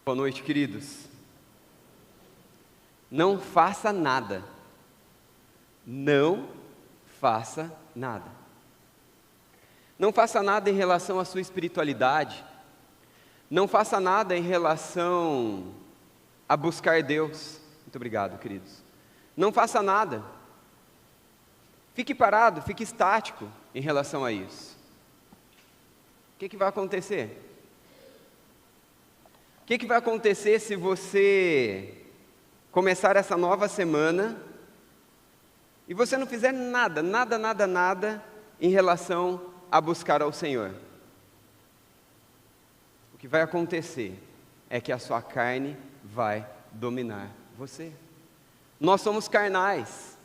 Boa noite, queridos. Não faça nada. Não faça nada. Não faça nada em relação à sua espiritualidade. Não faça nada em relação a buscar Deus. Muito obrigado, queridos. Não faça nada. Fique parado, fique estático em relação a isso. O que vai acontecer? O que vai acontecer se você começar essa nova semana e você não fizer nada em relação a buscar ao Senhor? O que vai acontecer é que a sua carne vai dominar você. Nós somos carnais,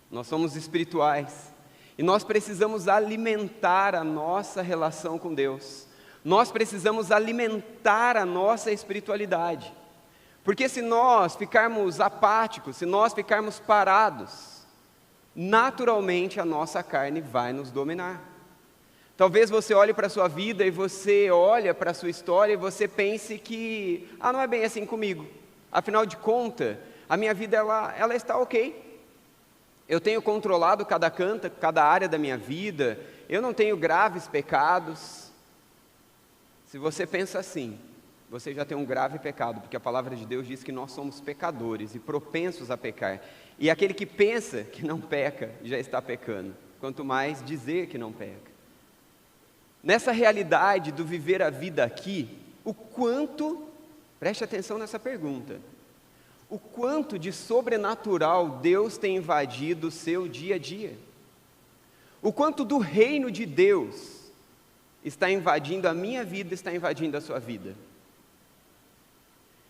nós somos espirituais, e nós precisamos alimentar a nossa relação com Deus. Nós precisamos alimentar a nossa espiritualidade, porque se nós ficarmos apáticos, se nós ficarmos parados, naturalmente a nossa carne vai nos dominar. Talvez você olhe para a sua vida e você olha para a sua história e você pense que, não é bem assim comigo, afinal de contas, a minha vida ela está ok, eu tenho controlado cada área da minha vida, eu não tenho graves pecados. Se você pensa assim, você já tem um grave pecado, porque a palavra de Deus diz que nós somos pecadores e propensos a pecar. E aquele que pensa que não peca, já está pecando, quanto mais dizer que não peca. Nessa realidade do viver a vida aqui, preste atenção nessa pergunta, o quanto de sobrenatural Deus tem invadido o seu dia a dia? O quanto do reino de Deus está invadindo a minha vida, está invadindo a sua vida?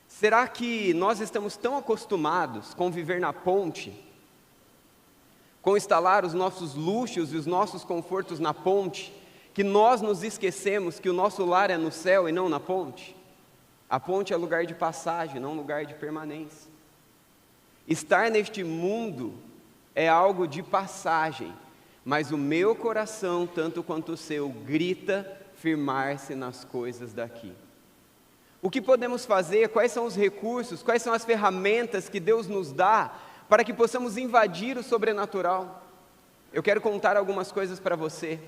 Será que nós estamos tão acostumados com viver na ponte, com instalar os nossos luxos e os nossos confortos na ponte, que nós nos esquecemos que o nosso lar é no céu e não na ponte? A ponte é lugar de passagem, não lugar de permanência. Estar neste mundo é algo de passagem, mas o meu coração, tanto quanto o seu, grita firmar-se nas coisas daqui. O que podemos fazer? Quais são os recursos? Quais são as ferramentas que Deus nos dá para que possamos invadir o sobrenatural? Eu quero contar algumas coisas para você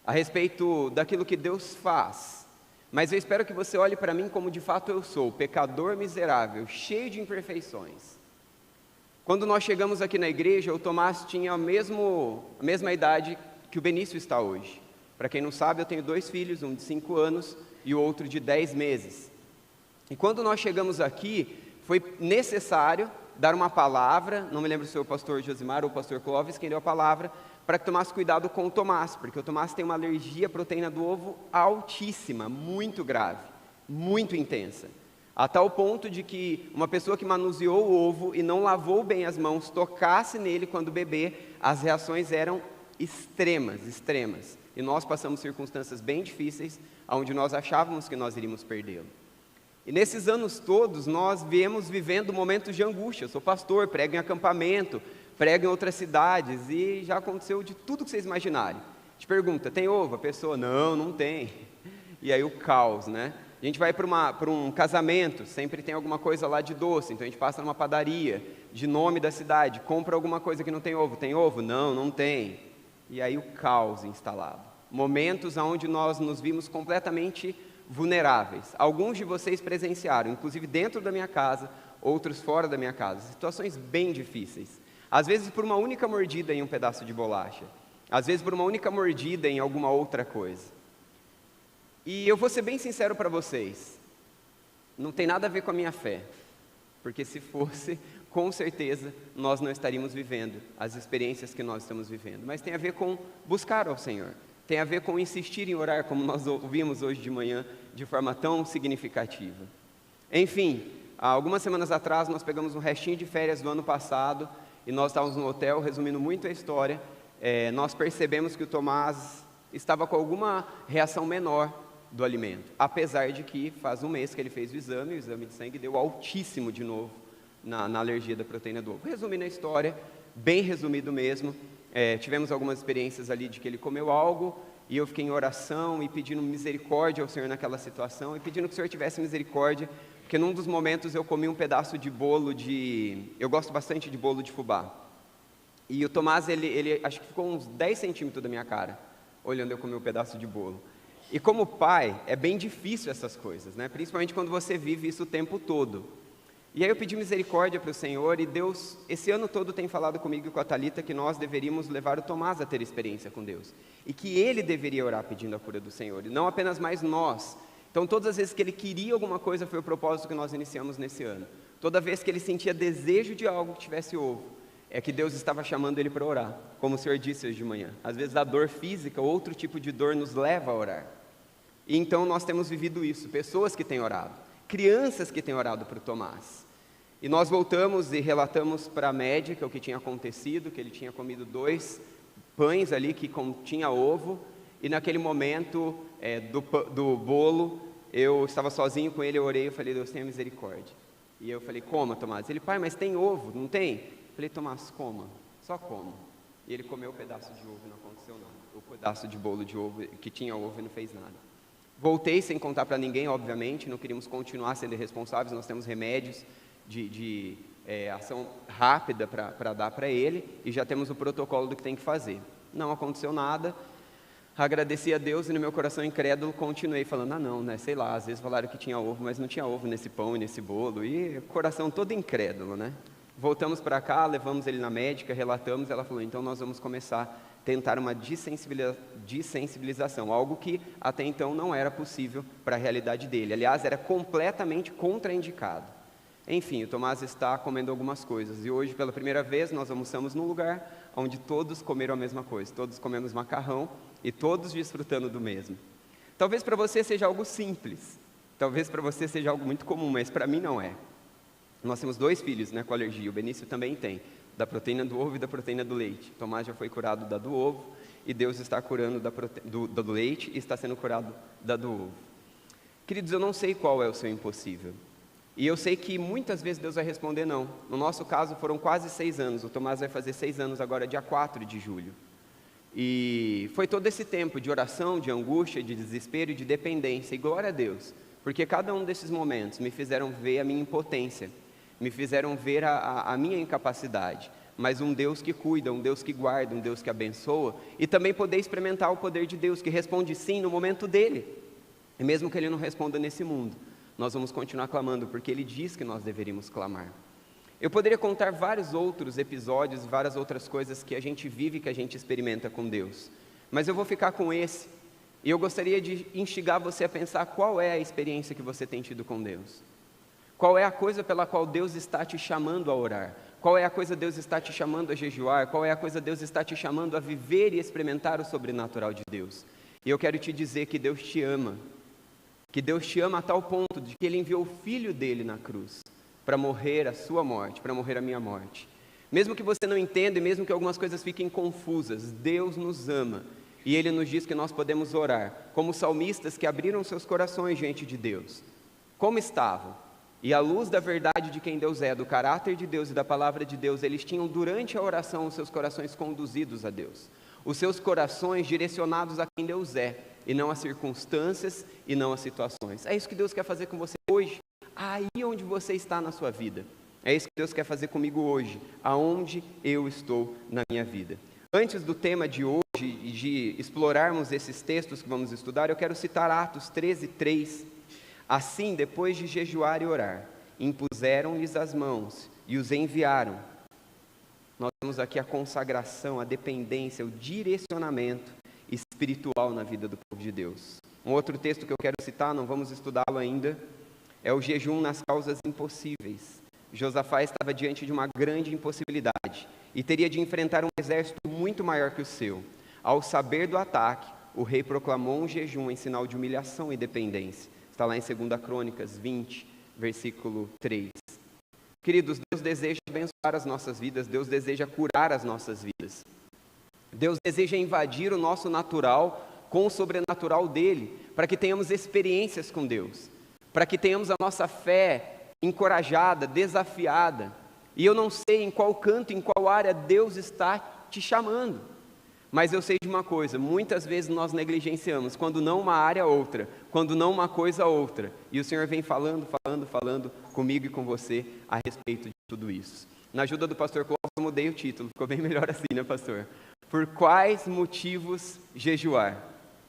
a respeito daquilo que Deus faz, mas eu espero que você olhe para mim como de fato eu sou, pecador miserável, cheio de imperfeições. Quando nós chegamos aqui na igreja, o Tomás tinha a mesma idade que o Benício está hoje. Para quem não sabe, eu tenho 2 filhos, um de 5 anos e o outro de 10 meses. E quando nós chegamos aqui, foi necessário dar uma palavra, não me lembro se foi o pastor Josimar ou o pastor Clóvis quem deu a palavra, para que tomasse cuidado com o Tomás, porque o Tomás tem uma alergia à proteína do ovo altíssima, muito grave, muito intensa. A tal ponto de que uma pessoa que manuseou o ovo e não lavou bem as mãos, tocasse nele quando bebê, as reações eram extremas. E nós passamos circunstâncias bem difíceis, onde nós achávamos que nós iríamos perdê-lo. E nesses anos todos, nós viemos vivendo momentos de angústia. Eu sou pastor, prego em acampamento, prego em outras cidades, e já aconteceu de tudo que vocês imaginarem. Te pergunta, tem ovo? A pessoa, não tem. E aí o caos, né? A gente vai para um casamento, sempre tem alguma coisa lá de doce, então a gente passa numa padaria, de nome da cidade, compra alguma coisa que não tem ovo. Tem ovo? Não tem. E aí o caos instalado. Momentos onde nós nos vimos completamente vulneráveis. Alguns de vocês presenciaram, inclusive dentro da minha casa, outros fora da minha casa. Situações bem difíceis. Às vezes por uma única mordida em um pedaço de bolacha. Às vezes por uma única mordida em alguma outra coisa. E eu vou ser bem sincero para vocês, não tem nada a ver com a minha fé, porque se fosse, com certeza, nós não estaríamos vivendo as experiências que nós estamos vivendo, mas tem a ver com buscar ao Senhor, tem a ver com insistir em orar, como nós ouvimos hoje de manhã, de forma tão significativa. Enfim, há algumas semanas atrás, nós pegamos um restinho de férias do ano passado, e nós estávamos no hotel, resumindo muito a história, nós percebemos que o Tomás estava com alguma reação menor do alimento, apesar de que faz um mês que ele fez o exame de sangue deu altíssimo de novo na alergia da proteína do ovo. Resumindo a história, bem resumido mesmo, tivemos algumas experiências ali de que ele comeu algo e eu fiquei em oração e pedindo misericórdia ao Senhor naquela situação, e pedindo que o Senhor tivesse misericórdia, porque num dos momentos eu comi um pedaço de bolo eu gosto bastante de bolo de fubá, e o Tomás, ele acho que ficou uns 10 centímetros da minha cara, olhando eu comer um pedaço de bolo. E como pai, é bem difícil essas coisas, né? Principalmente quando você vive isso o tempo todo. E aí eu pedi misericórdia para o Senhor, e Deus, esse ano todo tem falado comigo e com a Thalita que nós deveríamos levar o Tomás a ter experiência com Deus, e que ele deveria orar pedindo a cura do Senhor, e não apenas mais nós. Então todas as vezes que ele queria alguma coisa, foi o propósito que nós iniciamos nesse ano. Toda vez que ele sentia desejo de algo que tivesse ovo, é que Deus estava chamando ele para orar, como o Senhor disse hoje de manhã. Às vezes a dor física, outro tipo de dor nos leva a orar. E então nós temos vivido isso, pessoas que têm orado, crianças que têm orado para o Tomás. E nós voltamos e relatamos para a médica o que tinha acontecido, que ele tinha comido 2 pães ali que continha ovo, e naquele momento do bolo, eu estava sozinho com ele, eu orei, eu falei, Deus tenha misericórdia. E eu falei, coma, Tomás. Ele, pai, mas tem ovo, não tem? Eu falei, Tomás, coma, só coma. E ele comeu o pedaço de ovo e não aconteceu nada. O pedaço de bolo de ovo, que tinha ovo e não fez nada. Voltei sem contar para ninguém, obviamente, não queríamos continuar sendo irresponsáveis, nós temos remédios de ação rápida para dar para ele, e já temos o protocolo do que tem que fazer. Não aconteceu nada, agradeci a Deus, e no meu coração incrédulo continuei falando, não, né, sei lá, às vezes falaram que tinha ovo, mas não tinha ovo nesse pão e nesse bolo, e o coração todo incrédulo, né? Voltamos para cá, levamos ele na médica, relatamos, ela falou, então nós vamos começar a tentar uma dessensibilização, algo que até então não era possível para a realidade dele, aliás, era completamente contraindicado. Enfim, o Tomás está comendo algumas coisas, e hoje, pela primeira vez, nós almoçamos num lugar onde todos comeram a mesma coisa, todos comemos macarrão, e todos desfrutando do mesmo. Talvez para você seja algo simples, talvez para você seja algo muito comum, mas para mim não é. Nós temos 2 filhos, né, com alergia, o Benício também tem, da proteína do ovo e da proteína do leite. O Tomás já foi curado da do ovo, e Deus está curando do leite, e está sendo curado da do ovo. Queridos, eu não sei qual é o seu impossível, e eu sei que muitas vezes Deus vai responder não. No nosso caso foram quase 6 anos, o Tomás vai fazer 6 anos agora, dia 4 de julho. E foi todo esse tempo de oração, de angústia, de desespero e de dependência, e glória a Deus, porque cada um desses momentos me fizeram ver a minha impotência, me fizeram ver a minha incapacidade, mas um Deus que cuida, um Deus que guarda, um Deus que abençoa, e também poder experimentar o poder de Deus, que responde sim no momento dele, e mesmo que ele não responda nesse mundo, nós vamos continuar clamando, porque ele diz que nós deveríamos clamar. Eu poderia contar vários outros episódios, várias outras coisas que a gente vive, que a gente experimenta com Deus, mas eu vou ficar com esse, e eu gostaria de instigar você a pensar qual é a experiência que você tem tido com Deus. Qual é a coisa pela qual Deus está te chamando a orar? Qual é a coisa Deus está te chamando a jejuar? Qual é a coisa Deus está te chamando a viver e experimentar o sobrenatural de Deus? E eu quero te dizer que Deus te ama. Que Deus te ama a tal ponto de que Ele enviou o Filho dEle na cruz para morrer a sua morte, para morrer a minha morte. Mesmo que você não entenda e mesmo que algumas coisas fiquem confusas, Deus nos ama. E Ele nos diz que nós podemos orar, como salmistas que abriram seus corações diante de Deus. Como estavam? E à luz da verdade de quem Deus é, do caráter de Deus e da palavra de Deus, eles tinham durante a oração os seus corações conduzidos a Deus. Os seus corações direcionados a quem Deus é, e não a circunstâncias e não a situações. É isso que Deus quer fazer com você hoje, aí onde você está na sua vida. É isso que Deus quer fazer comigo hoje, aonde eu estou na minha vida. Antes do tema de hoje, de explorarmos esses textos que vamos estudar, eu quero citar Atos 13:3. Assim, depois de jejuar e orar, impuseram-lhes as mãos e os enviaram. Nós temos aqui a consagração, a dependência, o direcionamento espiritual na vida do povo de Deus. Um outro texto que eu quero citar, não vamos estudá-lo ainda, é o jejum nas causas impossíveis. Josafá estava diante de uma grande impossibilidade e teria de enfrentar um exército muito maior que o seu. Ao saber do ataque, o rei proclamou um jejum em sinal de humilhação e dependência. Está lá em 2 Crônicas 20, versículo 3. Queridos, Deus deseja abençoar as nossas vidas, Deus deseja curar as nossas vidas. Deus deseja invadir o nosso natural com o sobrenatural dEle, para que tenhamos experiências com Deus, para que tenhamos a nossa fé encorajada, desafiada. E eu não sei em qual canto, em qual área Deus está te chamando, Mas eu sei de uma coisa, muitas vezes nós negligenciamos, quando não uma área, outra, quando não uma coisa, outra. E o Senhor vem falando comigo e com você a respeito de tudo isso. Na ajuda do pastor Clóvis, eu mudei o título, ficou bem melhor assim, né, pastor? Por quais motivos jejuar?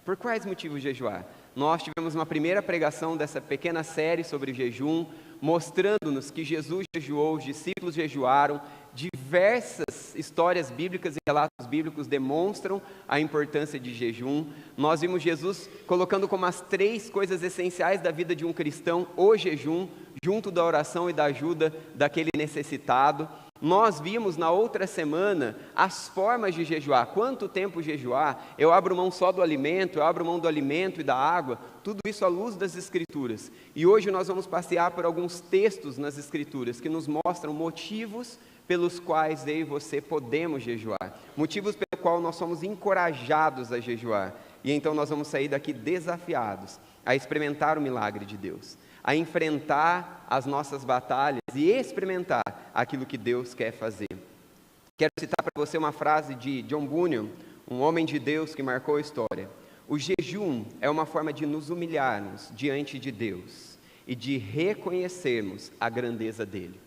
Por quais motivos jejuar? Nós tivemos uma primeira pregação dessa pequena série sobre jejum, mostrando-nos que Jesus jejuou, os discípulos jejuaram. Diversas histórias bíblicas e relatos bíblicos demonstram a importância de jejum. Nós vimos Jesus colocando como as 3 coisas essenciais da vida de um cristão o jejum, junto da oração e da ajuda daquele necessitado. Nós vimos na outra semana as formas de jejuar. Quanto tempo jejuar? Eu abro mão só do alimento, eu abro mão do alimento e da água. Tudo isso à luz das Escrituras. E hoje nós vamos passear por alguns textos nas Escrituras que nos mostram motivos pelos quais eu e você podemos jejuar. Motivos pelo qual nós somos encorajados a jejuar. E então nós vamos sair daqui desafiados a experimentar o milagre de Deus, a enfrentar as nossas batalhas e experimentar aquilo que Deus quer fazer. Quero citar para você uma frase de John Bunyan, um homem de Deus que marcou a história. O jejum é uma forma de nos humilharmos diante de Deus e de reconhecermos a grandeza dEle.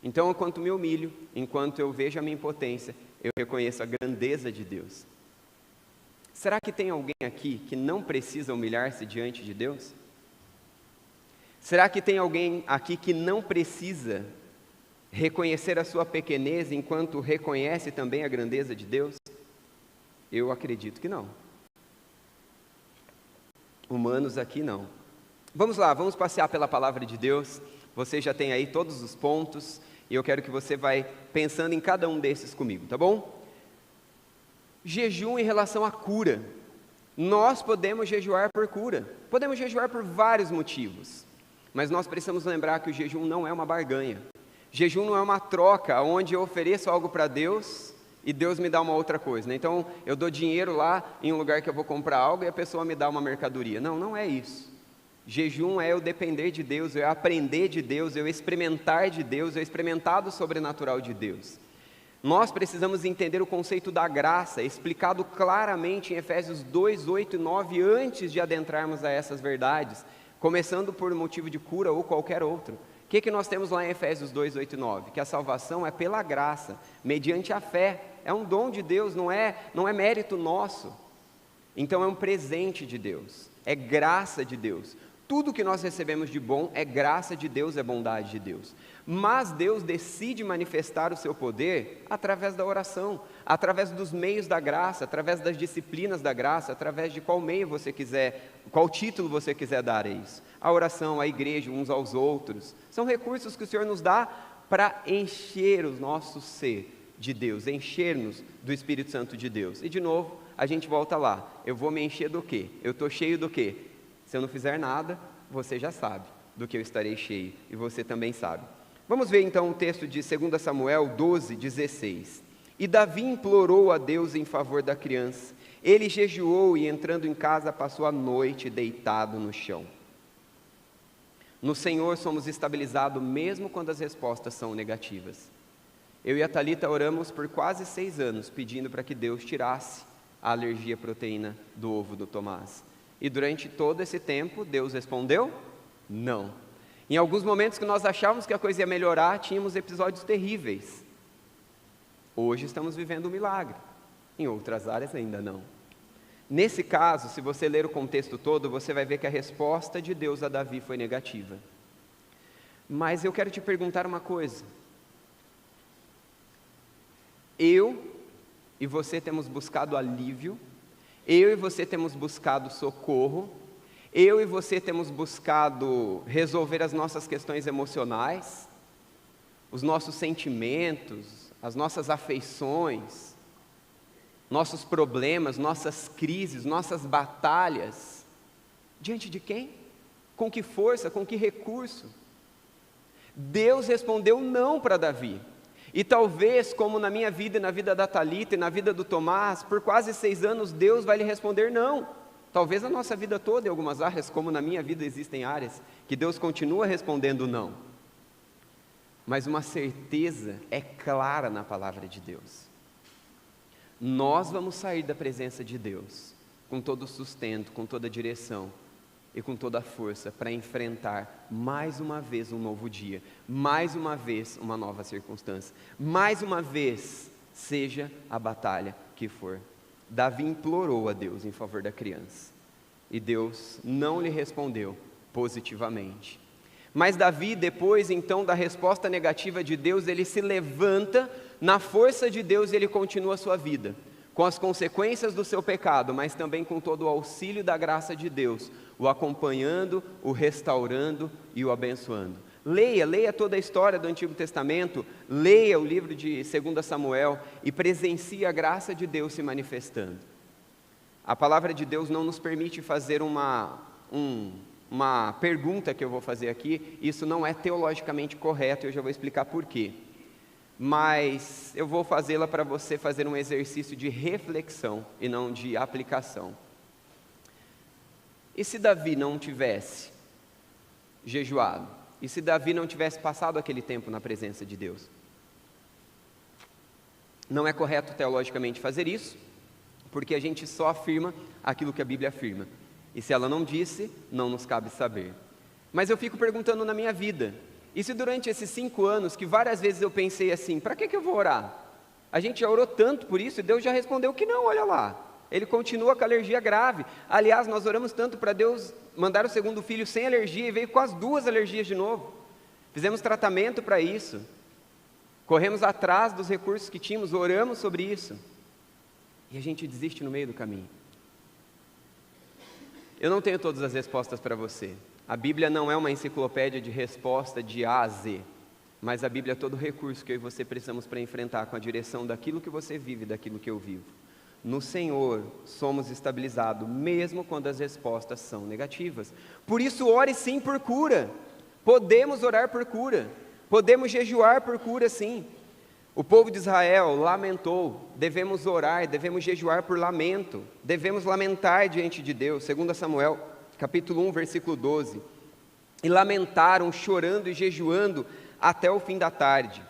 Então, enquanto me humilho, enquanto eu vejo a minha impotência, eu reconheço a grandeza de Deus. Será que tem alguém aqui que não precisa humilhar-se diante de Deus? Será que tem alguém aqui que não precisa reconhecer a sua pequenez enquanto reconhece também a grandeza de Deus? Eu acredito que não. Humanos aqui não. Vamos lá, vamos passear pela palavra de Deus. Você já tem aí todos os pontos e eu quero que você vai pensando em cada um desses comigo, tá bom? Jejum em relação à cura. Nós podemos jejuar por cura. Podemos jejuar por vários motivos. Mas nós precisamos lembrar que o jejum não é uma barganha. Jejum não é uma troca, onde eu ofereço algo para Deus e Deus me dá uma outra coisa, né? Então, eu dou dinheiro lá em um lugar que eu vou comprar algo e a pessoa me dá uma mercadoria. Não, não é isso. Jejum é eu depender de Deus, eu aprender de Deus, eu experimentar de Deus, eu experimentar do sobrenatural de Deus. Nós precisamos entender o conceito da graça, explicado claramente em Efésios 2, 8 e 9, antes de adentrarmos a essas verdades, começando por motivo de cura ou qualquer outro. O que nós temos lá em Efésios 2, 8 e 9? Que a salvação é pela graça, mediante a fé. É um dom de Deus, não é mérito nosso. Então é um presente de Deus, é graça de Deus. Tudo que nós recebemos de bom é graça de Deus, é bondade de Deus. Mas Deus decide manifestar o seu poder através da oração, através dos meios da graça, através das disciplinas da graça, através de qual meio você quiser, qual título você quiser dar a isso. A oração, a igreja, uns aos outros, são recursos que o Senhor nos dá para encher o nosso ser de Deus, encher-nos do Espírito Santo de Deus. E de novo, a gente volta lá, eu vou me encher do quê? Eu estou cheio do quê? Se eu não fizer nada, você já sabe do que eu estarei cheio, e você também sabe. Vamos ver então o texto de 2 Samuel 12, 16. E Davi implorou a Deus em favor da criança. Ele jejuou e entrando em casa passou a noite deitado no chão. No Senhor somos estabilizados mesmo quando as respostas são negativas. Eu e a Thalita oramos por quase 6 anos pedindo para que Deus tirasse a alergia à proteína do ovo do Tomás. E durante todo esse tempo, Deus respondeu? Não. Em alguns momentos que nós achávamos que a coisa ia melhorar, tínhamos episódios terríveis. Hoje estamos vivendo um milagre. Em outras áreas ainda não. Nesse caso, se você ler o contexto todo, você vai ver que a resposta de Deus a Davi foi negativa. Mas eu quero te perguntar uma coisa. Eu e você temos buscado alívio, eu e você temos buscado socorro, eu e você temos buscado resolver as nossas questões emocionais, os nossos sentimentos, as nossas afeições, nossos problemas, nossas crises, nossas batalhas. Diante de quem? Com que força, com que recurso? Deus respondeu não para Davi. E talvez, como na minha vida e na vida da Thalita e na vida do Tomás, por quase 6 anos Deus vai lhe responder não. Talvez na nossa vida toda, em algumas áreas, como na minha vida existem áreas, que Deus continua respondendo não. Mas uma certeza é clara na palavra de Deus. nós vamos sair da presença de Deus com todo o sustento, com toda a direção e com toda a força para enfrentar mais uma vez um novo dia, mais uma vez uma nova circunstância, mais uma vez, seja a batalha que for. Davi implorou a Deus em favor da criança, e Deus não lhe respondeu positivamente. Mas Davi, depois então da resposta negativa de Deus, ele se levanta na força de Deus e ele continua a sua vida, com as consequências do seu pecado, mas também com todo o auxílio da graça de Deus, o acompanhando, o restaurando e o abençoando. Leia toda a história do Antigo Testamento, leia o livro de 2 Samuel e presencie a graça de Deus se manifestando. A palavra de Deus não nos permite fazer uma pergunta que eu vou fazer aqui, isso não é teologicamente correto, eu já vou explicar por quê. Mas eu vou fazê-la para você fazer um exercício de reflexão e não de aplicação. E se Davi não tivesse jejuado? E se Davi não tivesse passado aquele tempo na presença de Deus? Não é correto teologicamente fazer isso, porque a gente só afirma aquilo que a Bíblia afirma. E se ela não disse, não nos cabe saber. Mas eu fico perguntando na minha vida, e se durante esses 5 anos, que várias vezes eu pensei assim, para que eu vou orar? A gente já orou tanto por isso, e Deus já respondeu que não, olha lá. Ele continua com a alergia grave. Aliás, nós oramos tanto para Deus mandar o segundo filho sem alergia, e veio com as 2 alergias de novo. Fizemos tratamento para isso. Corremos atrás dos recursos que tínhamos, oramos sobre isso. E a gente desiste no meio do caminho. Eu não tenho todas as respostas para você. A Bíblia não é uma enciclopédia de resposta de A a Z, mas a Bíblia é todo o recurso que eu e você precisamos para enfrentar com a direção daquilo que você vive, daquilo que eu vivo. No Senhor somos estabilizados, mesmo quando as respostas são negativas. Por isso, ore sim por cura. Podemos orar por cura. Podemos jejuar por cura sim. O povo de Israel lamentou, devemos orar, devemos jejuar por lamento, devemos lamentar diante de Deus, 2 Samuel, capítulo 1, versículo 12, e lamentaram, chorando e jejuando até o fim da tarde,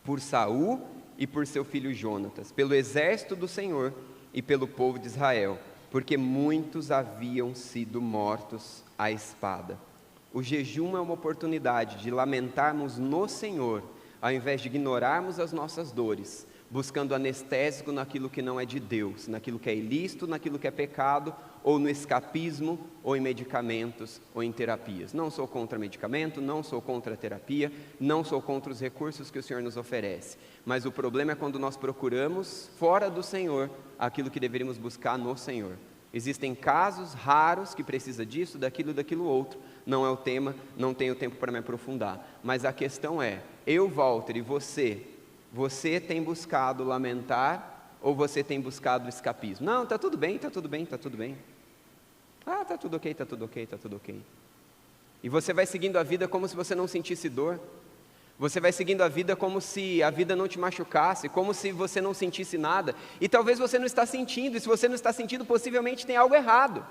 por Saul e por seu filho Jonatas, pelo exército do Senhor e pelo povo de Israel, porque muitos haviam sido mortos à espada. O jejum é uma oportunidade de lamentarmos no Senhor, ao invés de ignorarmos as nossas dores, buscando anestésico naquilo que não é de Deus, naquilo que é ilícito, naquilo que é pecado, ou no escapismo, ou em medicamentos, ou em terapias. Não sou contra medicamento, não sou contra a terapia, não sou contra os recursos que o Senhor nos oferece. Mas o problema é quando nós procuramos, fora do Senhor, aquilo que deveríamos buscar no Senhor. Existem casos raros que precisa disso, daquilo outro. Não é o tema, não tenho tempo para me aprofundar. Mas a questão é, eu, Walter, e você tem buscado lamentar ou você tem buscado escapismo? Não, está tudo bem. Ah, está tudo ok. E você vai seguindo a vida como se você não sentisse dor. Você vai seguindo a vida como se a vida não te machucasse, como se você não sentisse nada. E talvez você não está sentindo, e se você não está sentindo, possivelmente tem algo errado.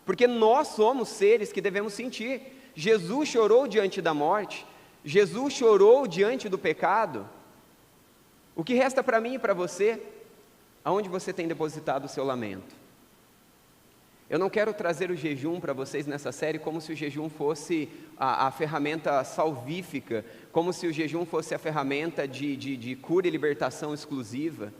Porque nós somos seres que devemos sentir. Jesus chorou diante da morte, Jesus chorou diante do pecado. O que resta para mim e para você? Aonde você tem depositado o seu lamento? Eu não quero trazer o jejum para vocês nessa série como se o jejum fosse a ferramenta salvífica, como se o jejum fosse a ferramenta de cura e libertação exclusiva.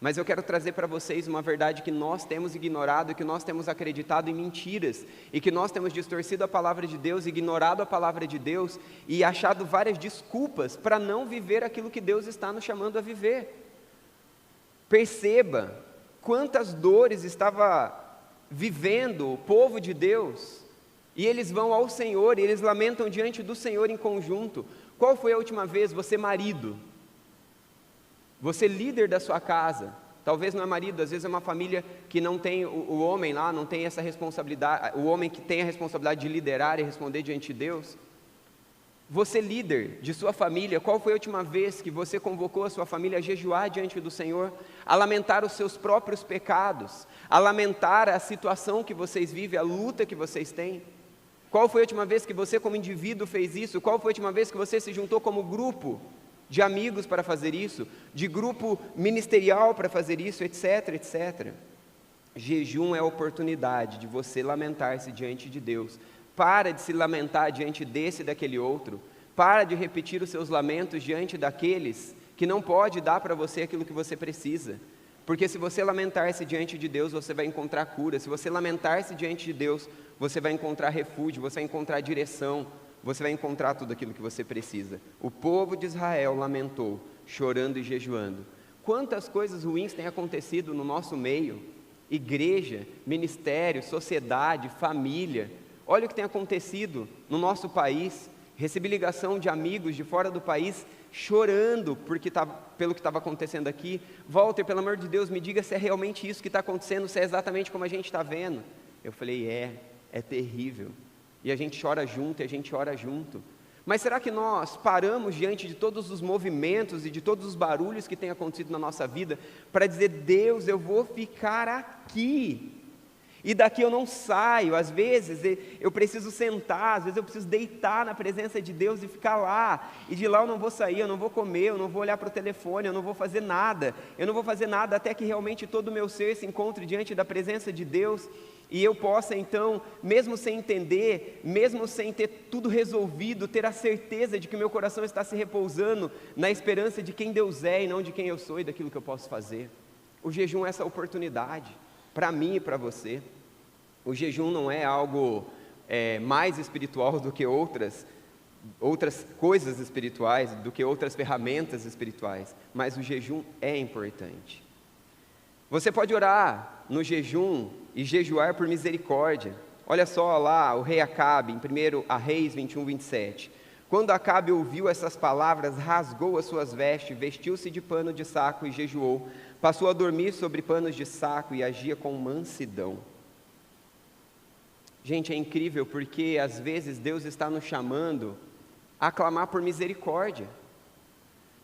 Mas eu quero trazer para vocês uma verdade que nós temos ignorado, que nós temos acreditado em mentiras, e que nós temos distorcido a palavra de Deus, ignorado a palavra de Deus, e achado várias desculpas para não viver aquilo que Deus está nos chamando a viver. Perceba quantas dores estava vivendo o povo de Deus, e eles vão ao Senhor, e eles lamentam diante do Senhor em conjunto. Qual foi a última vez, você marido, você líder da sua casa, talvez não é marido, às vezes é uma família que não tem, o homem lá não tem essa responsabilidade, o homem que tem a responsabilidade de liderar e responder diante de Deus. Você líder de sua família, qual foi a última vez que você convocou a sua família a jejuar diante do Senhor, a lamentar os seus próprios pecados, a lamentar a situação que vocês vivem, a luta que vocês têm? Qual foi a última vez que você como indivíduo fez isso? Qual foi a última vez que você se juntou como grupo de amigos para fazer isso, de grupo ministerial para fazer isso, etc, etc. Jejum é a oportunidade de você lamentar-se diante de Deus. Para de se lamentar diante desse e daquele outro. Para de repetir os seus lamentos diante daqueles que não pode dar para você aquilo que você precisa. Porque se você lamentar-se diante de Deus, você vai encontrar cura. Se você lamentar-se diante de Deus, você vai encontrar refúgio, você vai encontrar direção, você vai encontrar tudo aquilo que você precisa. O povo de Israel lamentou, chorando e jejuando. Quantas coisas ruins têm acontecido no nosso meio? Igreja, ministério, sociedade, família. Olha o que tem acontecido no nosso país. Recebi ligação de amigos de fora do país chorando pelo que estava acontecendo aqui. Walter, pelo amor de Deus, me diga se é realmente isso que está acontecendo, se é exatamente como a gente está vendo. Eu falei, é terrível. E a gente chora junto, e a gente ora junto. Mas será que nós paramos diante de todos os movimentos e de todos os barulhos que têm acontecido na nossa vida para dizer, Deus, eu vou ficar aqui, e daqui eu não saio? Às vezes eu preciso sentar, às vezes eu preciso deitar na presença de Deus e ficar lá, e de lá eu não vou sair, eu não vou comer, eu não vou olhar para o telefone, eu não vou fazer nada, até que realmente todo o meu ser se encontre diante da presença de Deus, e eu possa então, mesmo sem entender, mesmo sem ter tudo resolvido, ter a certeza de que meu coração está se repousando na esperança de quem Deus é e não de quem eu sou e daquilo que eu posso fazer. O jejum é essa oportunidade, para mim e para você. O jejum não é algo mais espiritual do que outras coisas espirituais, do que outras ferramentas espirituais, mas o jejum é importante. Você pode orar no jejum e jejuar por misericórdia. Olha só lá o rei Acabe, em 1 Reis 21, 27. Quando Acabe ouviu essas palavras, rasgou as suas vestes, vestiu-se de pano de saco e jejuou. Passou a dormir sobre panos de saco e agia com mansidão. Gente, é incrível porque às vezes Deus está nos chamando a clamar por misericórdia.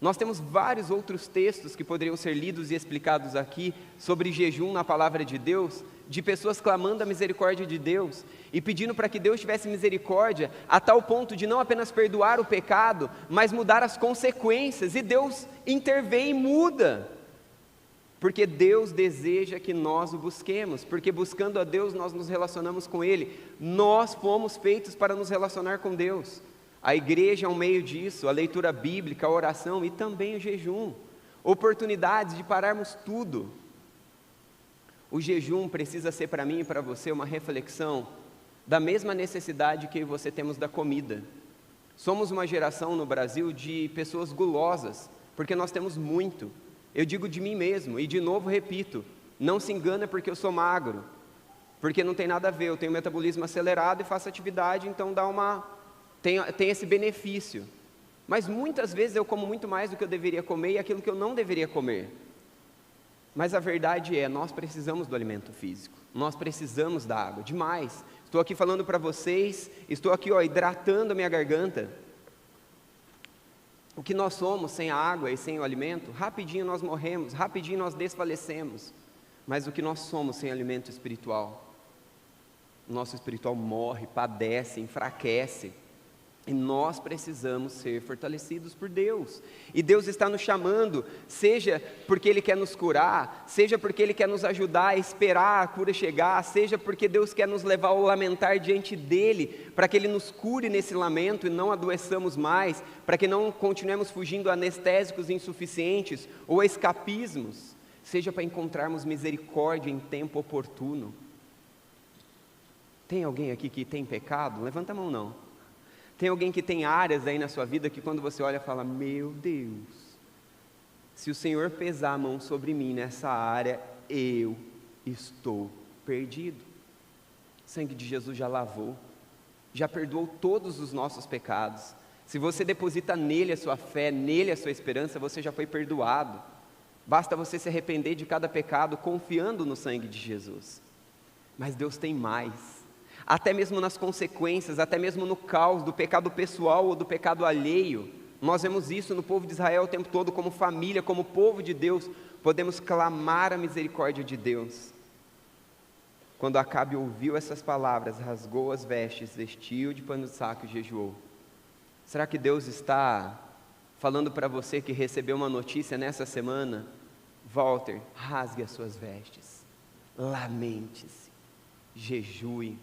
Nós temos vários outros textos que poderiam ser lidos e explicados aqui sobre jejum na palavra de Deus, de pessoas clamando a misericórdia de Deus e pedindo para que Deus tivesse misericórdia a tal ponto de não apenas perdoar o pecado, mas mudar as consequências, e Deus intervém e muda. Porque Deus deseja que nós o busquemos, porque buscando a Deus nós nos relacionamos com Ele. Nós fomos feitos para nos relacionar com Deus. A igreja é um meio disso, a leitura bíblica, a oração e também o jejum. Oportunidades de pararmos tudo. O jejum precisa ser para mim e para você uma reflexão da mesma necessidade que eu e você temos da comida. Somos uma geração no Brasil de pessoas gulosas, porque nós temos muito. Eu digo de mim mesmo, e de novo repito, não se engana porque eu sou magro, porque não tem nada a ver, eu tenho metabolismo acelerado e faço atividade, então tem esse benefício. Mas muitas vezes eu como muito mais do que eu deveria comer e aquilo que eu não deveria comer. Mas a verdade é, nós precisamos do alimento físico, nós precisamos da água, demais. Estou aqui falando para vocês, estou aqui hidratando a minha garganta. O que nós somos sem a água e sem o alimento, rapidinho nós morremos, rapidinho nós desfalecemos. Mas o que nós somos sem alimento espiritual? O nosso espiritual morre, padece, enfraquece. E nós precisamos ser fortalecidos por Deus. E Deus está nos chamando, seja porque Ele quer nos curar, seja porque Ele quer nos ajudar a esperar a cura chegar, seja porque Deus quer nos levar ao lamentar diante dEle, para que Ele nos cure nesse lamento e não adoeçamos mais, para que não continuemos fugindo a anestésicos insuficientes ou a escapismos, seja para encontrarmos misericórdia em tempo oportuno. Tem alguém aqui que tem pecado? Levanta a mão não. Tem alguém que tem áreas aí na sua vida que quando você olha fala, meu Deus, se o Senhor pesar a mão sobre mim nessa área, eu estou perdido. O sangue de Jesus já lavou, já perdoou todos os nossos pecados. Se você deposita nele a sua fé, nele a sua esperança, você já foi perdoado. Basta você se arrepender de cada pecado confiando no sangue de Jesus. Mas Deus tem mais. Até mesmo nas consequências, até mesmo no caos do pecado pessoal ou do pecado alheio. Nós vemos isso no povo de Israel o tempo todo, como família, como povo de Deus, podemos clamar a misericórdia de Deus. Quando Acabe ouviu essas palavras, rasgou as vestes, vestiu de pano de saco e jejuou. Será que Deus está falando para você que recebeu uma notícia nessa semana: Walter, rasgue as suas vestes, lamente-se, jejue.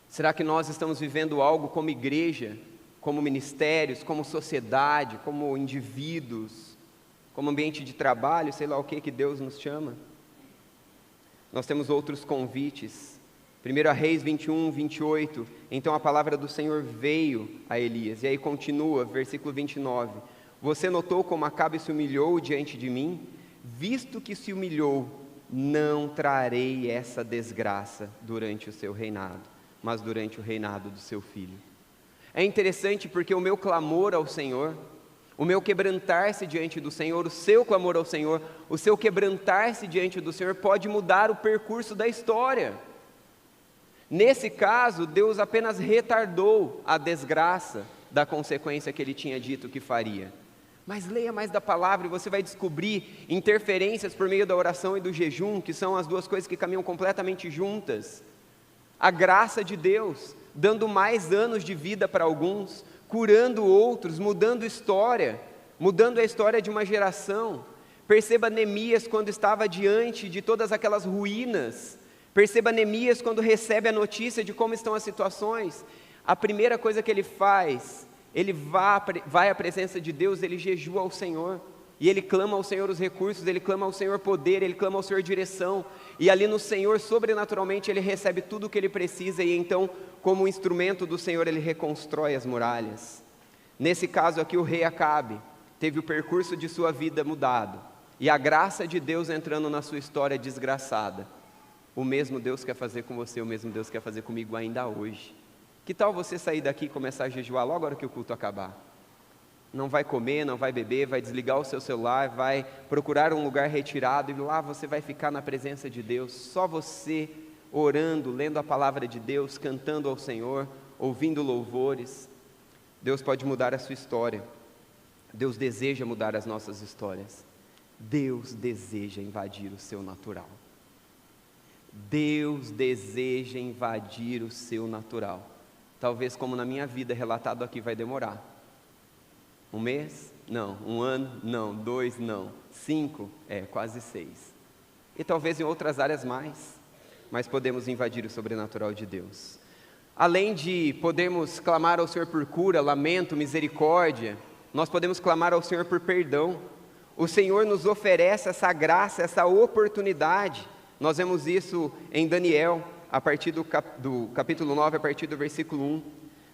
Será que nós estamos vivendo algo como igreja, como ministérios, como sociedade, como indivíduos, como ambiente de trabalho, sei lá o que Deus nos chama? Nós temos outros convites. 1 Reis 21, 28, então a palavra do Senhor veio a Elias, e aí continua, versículo 29, você notou como Acabe se humilhou diante de mim? Visto que se humilhou, não trarei essa desgraça durante o seu reinado, mas durante o reinado do seu filho. É interessante porque o meu clamor ao Senhor, o meu quebrantar-se diante do Senhor, o seu clamor ao Senhor, o seu quebrantar-se diante do Senhor pode mudar o percurso da história. Nesse caso, Deus apenas retardou a desgraça da consequência que Ele tinha dito que faria. Mas leia mais da palavra e você vai descobrir interferências por meio da oração e do jejum, que são as duas coisas que caminham completamente juntas. A graça de Deus, dando mais anos de vida para alguns, curando outros, mudando história, mudando a história de uma geração. Perceba Neemias quando estava diante de todas aquelas ruínas. Perceba Neemias quando recebe a notícia de como estão as situações. A primeira coisa que ele faz, ele vai à presença de Deus, ele jejua ao Senhor. E ele clama ao Senhor os recursos, ele clama ao Senhor poder, ele clama ao Senhor direção. E ali no Senhor, sobrenaturalmente, ele recebe tudo o que ele precisa. E então, como instrumento do Senhor, ele reconstrói as muralhas. Nesse caso aqui, o rei Acabe teve o percurso de sua vida mudado. E a graça de Deus entrando na sua história desgraçada. O mesmo Deus quer fazer com você, o mesmo Deus quer fazer comigo ainda hoje. Que tal você sair daqui e começar a jejuar logo na hora que o culto acabar? Não vai comer, não vai beber, vai desligar o seu celular, vai procurar um lugar retirado e lá você vai ficar na presença de Deus, só você orando, lendo a palavra de Deus, cantando ao Senhor, ouvindo louvores. Deus pode mudar a sua história. Deus deseja mudar as nossas histórias. Deus deseja invadir o seu natural. Deus deseja invadir o seu natural. Talvez como na minha vida, relatado aqui, vai demorar. 1 mês? Não. 1 ano? Não. 2? Não. 5? Quase 6. E talvez em outras áreas mais. Mas podemos invadir o sobrenatural de Deus. Além de podermos clamar ao Senhor por cura, lamento, misericórdia, nós podemos clamar ao Senhor por perdão. O Senhor nos oferece essa graça, essa oportunidade. Nós vemos isso em Daniel, a partir do capítulo 9, a partir do versículo 1.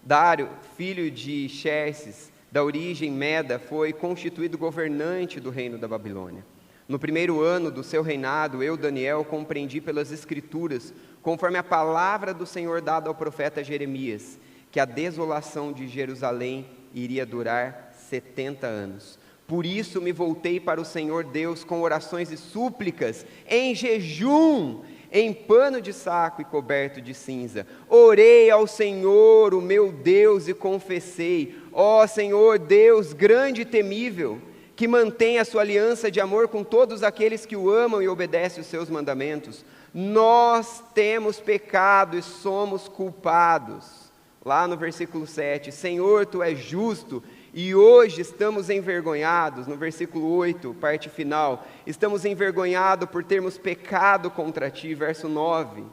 Dário, filho de Xerxes, da origem Meda, foi constituído governante do reino da Babilônia. No primeiro ano do seu reinado, eu, Daniel, compreendi pelas Escrituras, conforme a palavra do Senhor dada ao profeta Jeremias, que a desolação de Jerusalém iria durar 70 anos. Por isso me voltei para o Senhor Deus com orações e súplicas, em jejum, em pano de saco e coberto de cinza. Orei ao Senhor, o meu Deus, e confessei: ó Senhor Deus grande e temível, que mantém a sua aliança de amor com todos aqueles que o amam e obedecem os seus mandamentos. Nós temos pecado e somos culpados. Lá no versículo 7, Senhor, Tu és justo, e hoje estamos envergonhados. No versículo 8, parte final, estamos envergonhados por termos pecado contra Ti. Verso 9,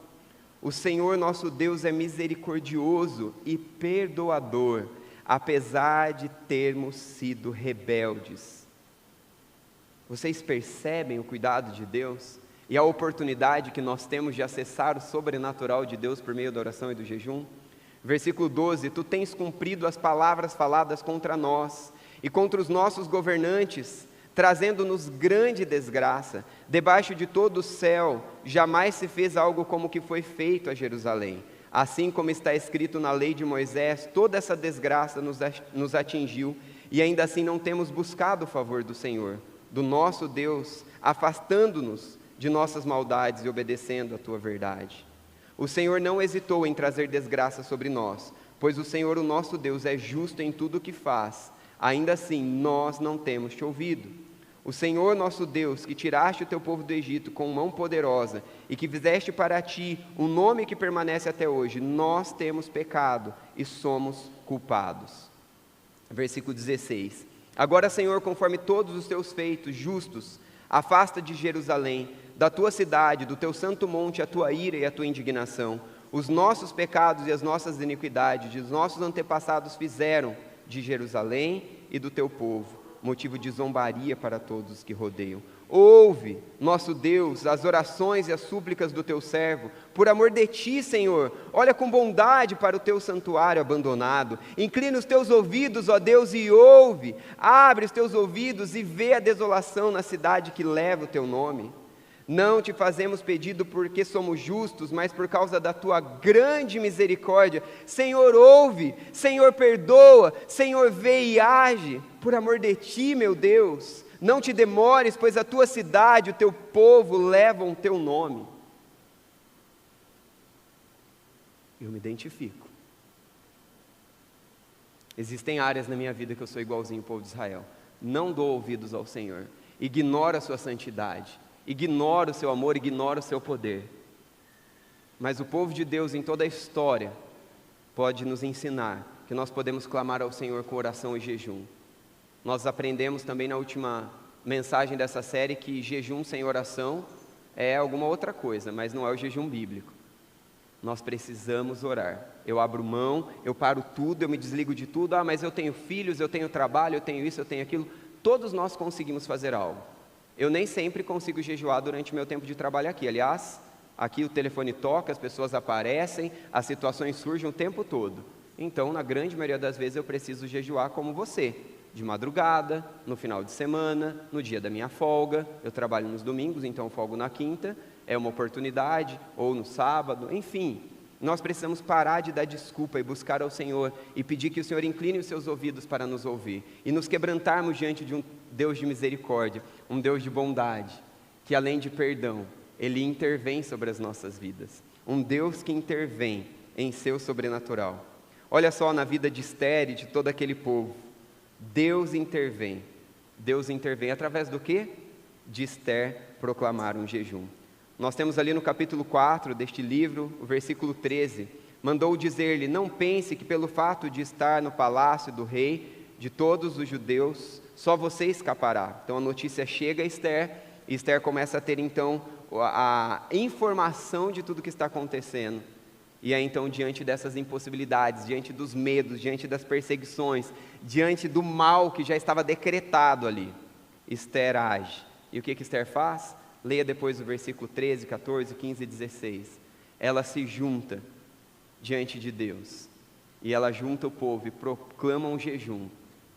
o Senhor nosso Deus é misericordioso e perdoador, apesar de termos sido rebeldes. Vocês percebem o cuidado de Deus e a oportunidade que nós temos de acessar o sobrenatural de Deus por meio da oração e do jejum? Versículo 12, Tu tens cumprido as palavras faladas contra nós e contra os nossos governantes, trazendo-nos grande desgraça. Debaixo de todo o céu, jamais se fez algo como o que foi feito a Jerusalém. Assim como está escrito na lei de Moisés, toda essa desgraça nos atingiu, e ainda assim não temos buscado o favor do Senhor, do nosso Deus, afastando-nos de nossas maldades e obedecendo a Tua verdade. O Senhor não hesitou em trazer desgraça sobre nós, pois o Senhor, o nosso Deus, é justo em tudo o que faz. Ainda assim, nós não temos Te ouvido. O Senhor, nosso Deus, que tiraste o Teu povo do Egito com mão poderosa e que fizeste para Ti um nome que permanece até hoje, nós temos pecado e somos culpados. Versículo 16. Agora, Senhor, conforme todos os teus feitos justos, afasta de Jerusalém, da tua cidade, do teu santo monte, a tua ira e a tua indignação. Os nossos pecados e as nossas iniquidades, os nossos antepassados fizeram de Jerusalém e do teu povo motivo de zombaria para todos os que rodeiam. Ouve, nosso Deus, as orações e as súplicas do teu servo, por amor de ti, Senhor, olha com bondade para o teu santuário abandonado, inclina os teus ouvidos, ó Deus, e ouve, abre os teus ouvidos e vê a desolação na cidade que leva o teu nome. Não te fazemos pedido porque somos justos, mas por causa da tua grande misericórdia. Senhor, ouve, Senhor, perdoa, Senhor, vê e age, por amor de ti, meu Deus. Não te demores, pois a tua cidade, o teu povo levam o teu nome. Eu me identifico. Existem áreas na minha vida que eu sou igualzinho ao povo de Israel. Não dou ouvidos ao Senhor, ignoro a sua santidade, ignoro o seu amor, ignoro o seu poder. Mas o povo de Deus em toda a história pode nos ensinar que nós podemos clamar ao Senhor com oração e jejum. Nós aprendemos também na última mensagem dessa série que jejum sem oração é alguma outra coisa, mas não é o jejum bíblico. Nós precisamos orar. Eu abro mão, eu paro tudo, eu me desligo de tudo. Mas eu tenho filhos, eu tenho trabalho, eu tenho isso, eu tenho aquilo. Todos nós conseguimos fazer algo. Eu nem sempre consigo jejuar durante o meu tempo de trabalho aqui. Aliás, aqui o telefone toca, as pessoas aparecem, as situações surgem o tempo todo. Então, na grande maioria das vezes, eu preciso jejuar como você. De madrugada, no final de semana, no dia da minha folga. Eu trabalho nos domingos, então folgo na quinta. É uma oportunidade, ou no sábado, enfim. Nós precisamos parar de dar desculpa e buscar ao Senhor e pedir que o Senhor incline os seus ouvidos para nos ouvir e nos quebrantarmos diante de um Deus de misericórdia, um Deus de bondade, que além de perdão, Ele intervém sobre as nossas vidas. Um Deus que intervém em seu sobrenatural. Olha só na vida de Esther e de todo aquele povo. Deus intervém através do quê? De Esther proclamar um jejum. Nós temos ali no capítulo 4 deste livro, o versículo 13, mandou dizer-lhe, não pense que pelo fato de estar no palácio do rei, de todos os judeus, só você escapará. Então a notícia chega a Esther, e Esther começa a ter então a informação de tudo que está acontecendo. E aí então, diante dessas impossibilidades, diante dos medos, diante das perseguições, diante do mal que já estava decretado ali, Esther age. E o que Esther faz? Leia depois o versículo 13, 14, 15 e 16. Ela se junta diante de Deus. E ela junta o povo e proclama um jejum.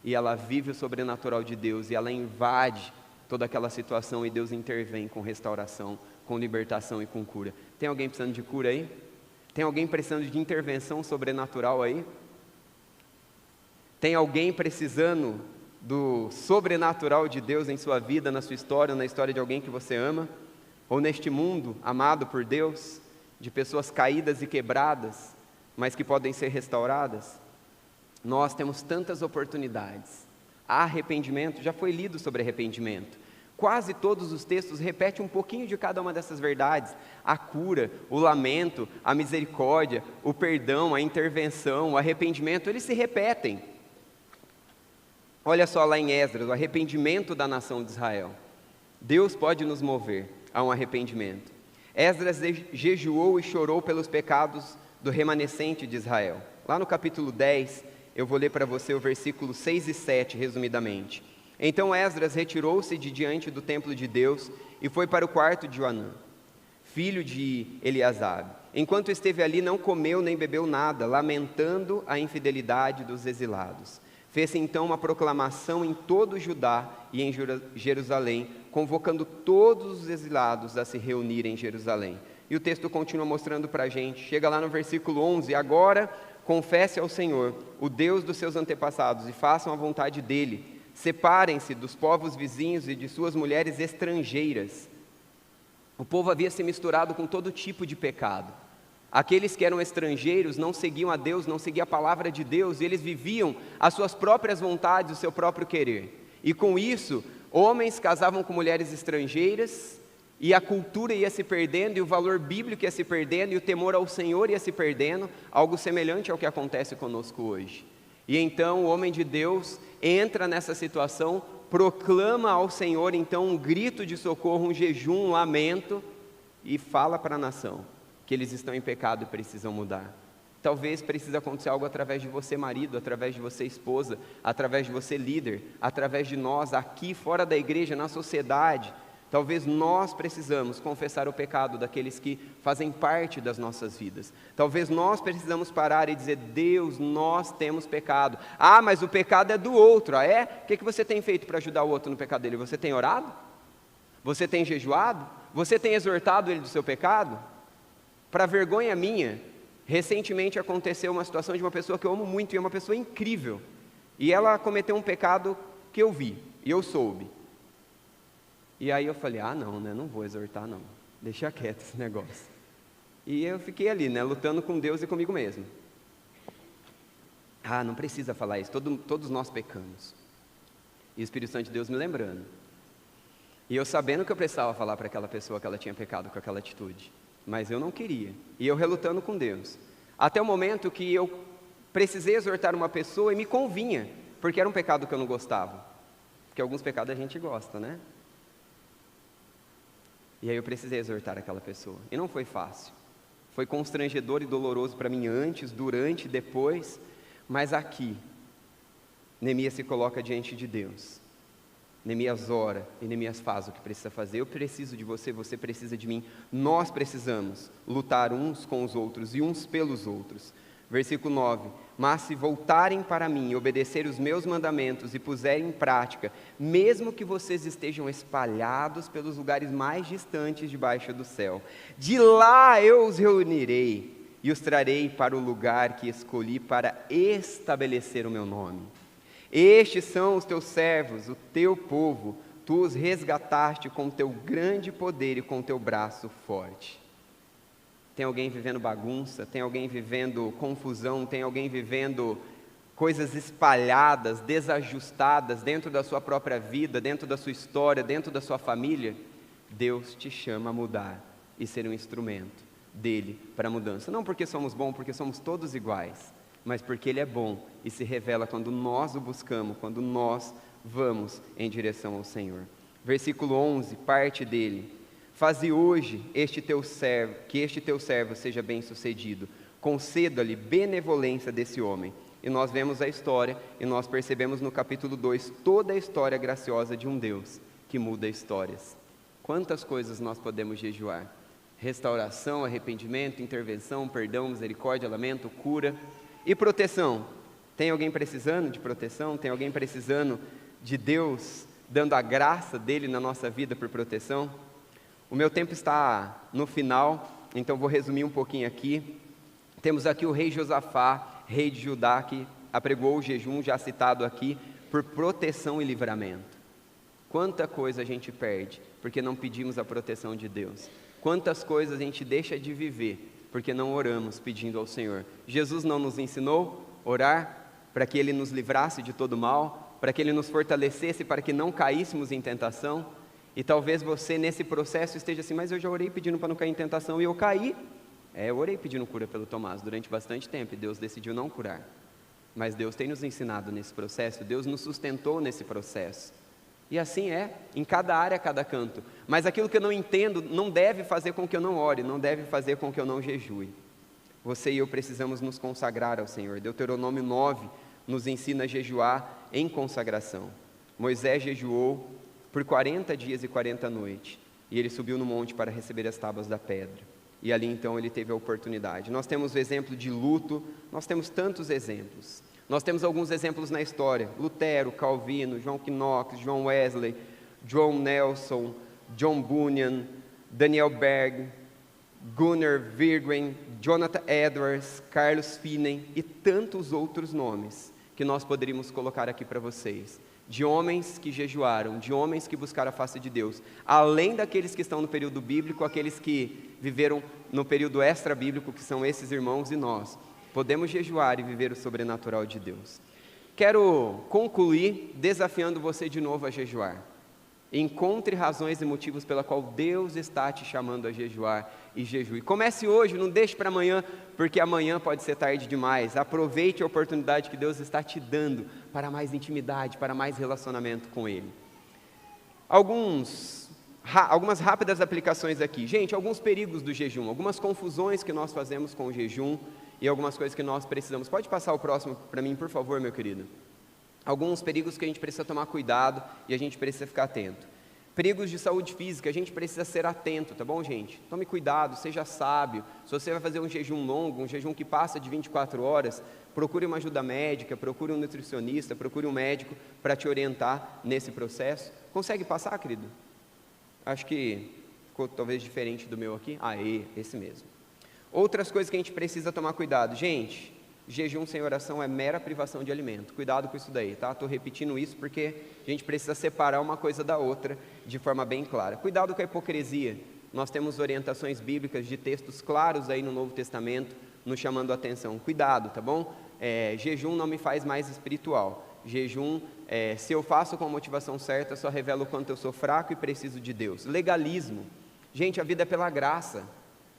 E ela vive o sobrenatural de Deus. E ela invade toda aquela situação e Deus intervém com restauração, com libertação e com cura. Tem alguém precisando de cura aí? Tem alguém precisando de intervenção sobrenatural aí? Tem alguém precisando do sobrenatural de Deus em sua vida, na sua história, na história de alguém que você ama? Ou neste mundo amado por Deus, de pessoas caídas e quebradas, mas que podem ser restauradas? Nós temos tantas oportunidades. Há arrependimento, já foi lido sobre arrependimento. Quase todos os textos repetem um pouquinho de cada uma dessas verdades. A cura, o lamento, a misericórdia, o perdão, a intervenção, o arrependimento, eles se repetem. Olha só lá em Esdras, o arrependimento da nação de Israel. Deus pode nos mover a um arrependimento. Esdras jejuou e chorou pelos pecados do remanescente de Israel. Lá no capítulo 10, eu vou ler para você o versículo 6 e 7, resumidamente. Então Esdras retirou-se de diante do templo de Deus e foi para o quarto de Joanã, filho de Eliasabe. Enquanto esteve ali, não comeu nem bebeu nada, lamentando a infidelidade dos exilados. Fez-se então uma proclamação em todo o Judá e em Jerusalém, convocando todos os exilados a se reunirem em Jerusalém. E o texto continua mostrando para a gente, chega lá no versículo 11, agora confesse ao Senhor, o Deus dos seus antepassados, e façam a vontade dele. Separem-se dos povos vizinhos e de suas mulheres estrangeiras. O povo havia se misturado com todo tipo de pecado. Aqueles que eram estrangeiros não seguiam a Deus, não seguiam a palavra de Deus, e eles viviam as suas próprias vontades, o seu próprio querer. E com isso, homens casavam com mulheres estrangeiras, e a cultura ia se perdendo, e o valor bíblico ia se perdendo, e o temor ao Senhor ia se perdendo, algo semelhante ao que acontece conosco hoje. E então o homem de Deus entra nessa situação, proclama ao Senhor então um grito de socorro, um jejum, um lamento, e fala para a nação que eles estão em pecado e precisam mudar. Talvez precise acontecer algo através de você, marido, através de você, esposa, através de você, líder, através de nós, aqui fora da igreja, na sociedade. Talvez nós precisamos confessar o pecado daqueles que fazem parte das nossas vidas. Talvez nós precisamos parar e dizer: Deus, nós temos pecado. Ah, mas o pecado é do outro, ah é? O que você tem feito para ajudar o outro no pecado dele? Você tem orado? Você tem jejuado? Você tem exortado ele do seu pecado? Para vergonha minha, recentemente aconteceu uma situação de uma pessoa que eu amo muito e é uma pessoa incrível. E ela cometeu um pecado que eu vi e eu soube. E aí eu falei: não, né, não vou exortar não, deixa quieto esse negócio. E eu fiquei ali, né, lutando com Deus e comigo mesmo. Não precisa falar isso, todos nós pecamos. E o Espírito Santo de Deus me lembrando. E eu sabendo que eu precisava falar para aquela pessoa que ela tinha pecado com aquela atitude. Mas eu não queria. E eu relutando com Deus. Até o momento que eu precisei exortar uma pessoa e me convinha, porque era um pecado que eu não gostava. Porque alguns pecados a gente gosta, né? E aí eu precisei exortar aquela pessoa. E não foi fácil. Foi constrangedor e doloroso para mim antes, durante, depois. Mas aqui, Neemias se coloca diante de Deus. Neemias ora e Neemias faz o que precisa fazer. Eu preciso de você, você precisa de mim. Nós precisamos lutar uns com os outros e uns pelos outros. Versículo 9: mas se voltarem para mim e obedecerem os meus mandamentos e puserem em prática, mesmo que vocês estejam espalhados pelos lugares mais distantes debaixo do céu, de lá eu os reunirei e os trarei para o lugar que escolhi para estabelecer o meu nome. Estes são os teus servos, o teu povo, tu os resgataste com teu grande poder e com teu braço forte. Tem alguém vivendo bagunça, tem alguém vivendo confusão, tem alguém vivendo coisas espalhadas, desajustadas dentro da sua própria vida, dentro da sua história, dentro da sua família? Deus te chama a mudar e ser um instrumento dele para a mudança. Não porque somos bons, porque somos todos iguais, mas porque ele é bom e se revela quando nós o buscamos, quando nós vamos em direção ao Senhor. Versículo 11, parte dele: faze hoje que este teu servo seja bem sucedido, conceda-lhe benevolência desse homem. E nós vemos a história, e nós percebemos no capítulo 2, toda a história graciosa de um Deus que muda histórias. Quantas coisas nós podemos jejuar? Restauração, arrependimento, intervenção, perdão, misericórdia, lamento, cura e proteção. Tem alguém precisando de proteção? Tem alguém precisando de Deus dando a graça dele na nossa vida por proteção? O meu tempo está no final, então vou resumir um pouquinho aqui. Temos aqui o rei Josafá, rei de Judá, que apregoou o jejum, já citado aqui, por proteção e livramento. Quanta coisa a gente perde porque não pedimos a proteção de Deus. Quantas coisas a gente deixa de viver porque não oramos pedindo ao Senhor. Jesus não nos ensinou a orar para que Ele nos livrasse de todo mal, para que Ele nos fortalecesse, para que não caíssemos em tentação? E talvez você nesse processo esteja assim: mas eu já orei pedindo para não cair em tentação e eu caí. Eu orei pedindo cura pelo Tomás durante bastante tempo e Deus decidiu não curar. Mas Deus tem nos ensinado nesse processo, Deus nos sustentou nesse processo. E assim é, em cada área, cada canto. Mas aquilo que eu não entendo não deve fazer com que eu não ore, não deve fazer com que eu não jejue. Você e eu precisamos nos consagrar ao Senhor. Deuteronômio 9 nos ensina a jejuar em consagração. Moisés jejuou por 40 dias e 40 noites, e ele subiu no monte para receber as tábuas da pedra, e ali então ele teve a oportunidade. Nós temos o exemplo de luto, nós temos tantos exemplos, nós temos alguns exemplos na história: Lutero, Calvino, John Knox, John Wesley, John Nelson, John Bunyan, Daniel Berg, Gunnar Virgren, Jonathan Edwards, Carlos Finney e tantos outros nomes que nós poderíamos colocar aqui para vocês, de homens que jejuaram, de homens que buscaram a face de Deus, além daqueles que estão no período bíblico, aqueles que viveram no período extra-bíblico, que são esses irmãos, e nós podemos jejuar e viver o sobrenatural de Deus. Quero concluir desafiando você de novo a jejuar. Encontre razões e motivos pela qual Deus está te chamando a jejuar e jejue. Comece hoje, não deixe para amanhã, porque amanhã pode ser tarde demais. Aproveite a oportunidade que Deus está te dando para mais intimidade, para mais relacionamento com Ele. Algumas rápidas aplicações aqui. Gente, alguns perigos do jejum, algumas confusões que nós fazemos com o jejum e algumas coisas que nós precisamos. Pode passar o próximo para mim, por favor, meu querido? Alguns perigos que a gente precisa tomar cuidado e a gente precisa ficar atento. Perigos de saúde física, a gente precisa ser atento, tá bom, gente? Tome cuidado, seja sábio. Se você vai fazer um jejum longo, um jejum que passa de 24 horas, procure uma ajuda médica, procure um nutricionista, procure um médico para te orientar nesse processo. Consegue passar, querido? Acho que ficou talvez diferente do meu aqui. Esse mesmo. Outras coisas que a gente precisa tomar cuidado. Gente, jejum sem oração é mera privação de alimento. Cuidado com isso daí, tá? Estou repetindo isso porque a gente precisa separar uma coisa da outra de forma bem clara. Cuidado com a hipocrisia. Nós temos orientações bíblicas de textos claros aí no Novo Testamento, nos chamando a atenção. Cuidado, tá bom? Jejum não me faz mais espiritual. Jejum, se eu faço com a motivação certa, só revela o quanto eu sou fraco e preciso de Deus. Legalismo. Gente, a vida é pela graça.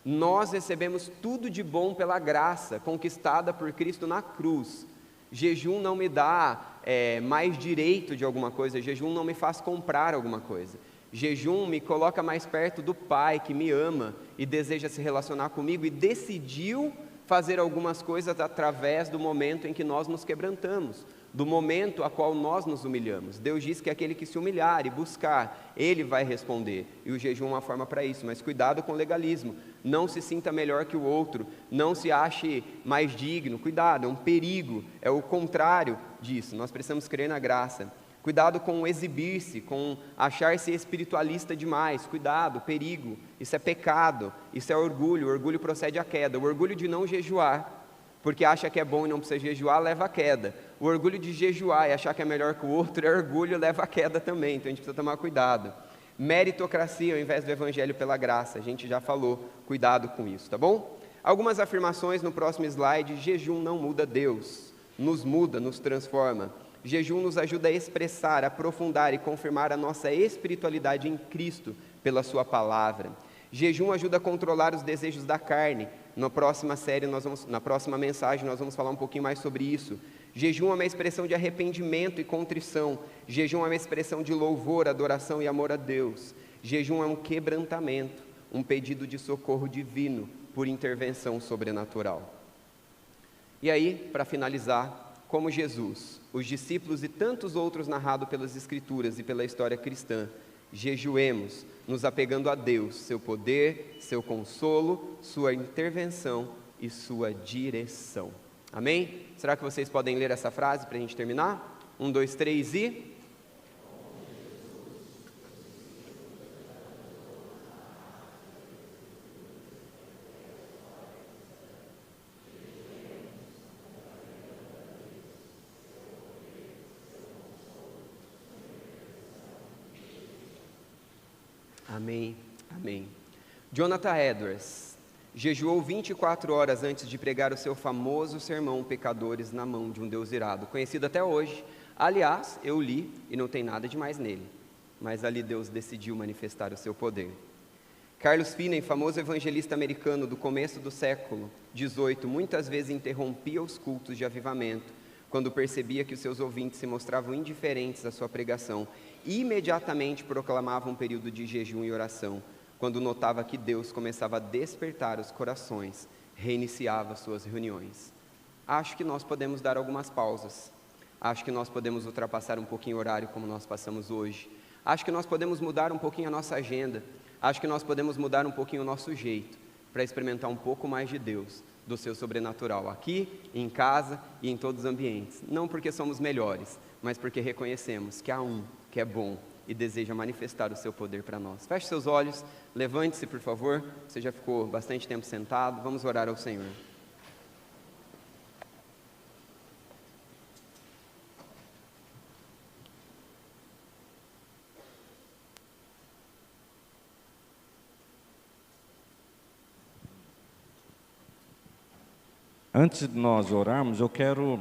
Nós recebemos tudo de bom pela graça, conquistada por Cristo na cruz. Jejum não me dá mais direito de alguma coisa, jejum não me faz comprar alguma coisa. Jejum me coloca mais perto do Pai que me ama e deseja se relacionar comigo e decidiu fazer algumas coisas através do momento em que nós nos quebrantamos, do momento a qual nós nos humilhamos. Deus diz que aquele que se humilhar e buscar, Ele vai responder, e o jejum é uma forma para isso, mas cuidado com o legalismo, não se sinta melhor que o outro, não se ache mais digno, cuidado, é um perigo, é o contrário disso, nós precisamos crer na graça. Cuidado com exibir-se, com achar-se espiritualista demais, cuidado, perigo, isso é pecado, isso é orgulho, o orgulho procede à queda, o orgulho de não jejuar, porque acha que é bom e não precisa jejuar, leva à queda. O orgulho de jejuar e achar que é melhor que o outro é orgulho, leva à queda também, então a gente precisa tomar cuidado. Meritocracia ao invés do evangelho pela graça, a gente já falou, cuidado com isso, tá bom? Algumas afirmações no próximo slide. Jejum não muda Deus, nos muda, nos transforma. Jejum nos ajuda a expressar, aprofundar e confirmar a nossa espiritualidade em Cristo pela sua palavra. Jejum ajuda a controlar os desejos da carne. Na próxima mensagem nós vamos falar um pouquinho mais sobre isso. Jejum é uma expressão de arrependimento e contrição. Jejum é uma expressão de louvor, adoração e amor a Deus. Jejum é um quebrantamento, um pedido de socorro divino por intervenção sobrenatural. E aí, para finalizar, como Jesus, os discípulos e tantos outros narrados pelas Escrituras e pela história cristã, jejuemos, nos apegando a Deus, seu poder, seu consolo, sua intervenção e sua direção. Amém? Será que vocês podem ler essa frase para a gente terminar? 1, 2, 3 e... Amém, amém. Jonathan Edwards jejuou 24 horas antes de pregar o seu famoso sermão Pecadores na Mão de um Deus Irado, conhecido até hoje. Aliás, eu li e não tem nada demais nele, mas ali Deus decidiu manifestar o seu poder. Carlos Finney, famoso evangelista americano do começo do século XVIII, muitas vezes interrompia os cultos de avivamento, quando percebia que os seus ouvintes se mostravam indiferentes à sua pregação, e imediatamente proclamava um período de jejum e oração, quando notava que Deus começava a despertar os corações, reiniciava suas reuniões. Acho que nós podemos dar algumas pausas, acho que nós podemos ultrapassar um pouquinho o horário como nós passamos hoje, acho que nós podemos mudar um pouquinho a nossa agenda, acho que nós podemos mudar um pouquinho o nosso jeito, para experimentar um pouco mais de Deus, do seu sobrenatural, aqui, em casa e em todos os ambientes, não porque somos melhores, mas porque reconhecemos que há um que é bom e deseja manifestar o seu poder para nós. Feche seus olhos, levante-se por favor, você já ficou bastante tempo sentado, vamos orar ao Senhor. Antes de nós orarmos, eu quero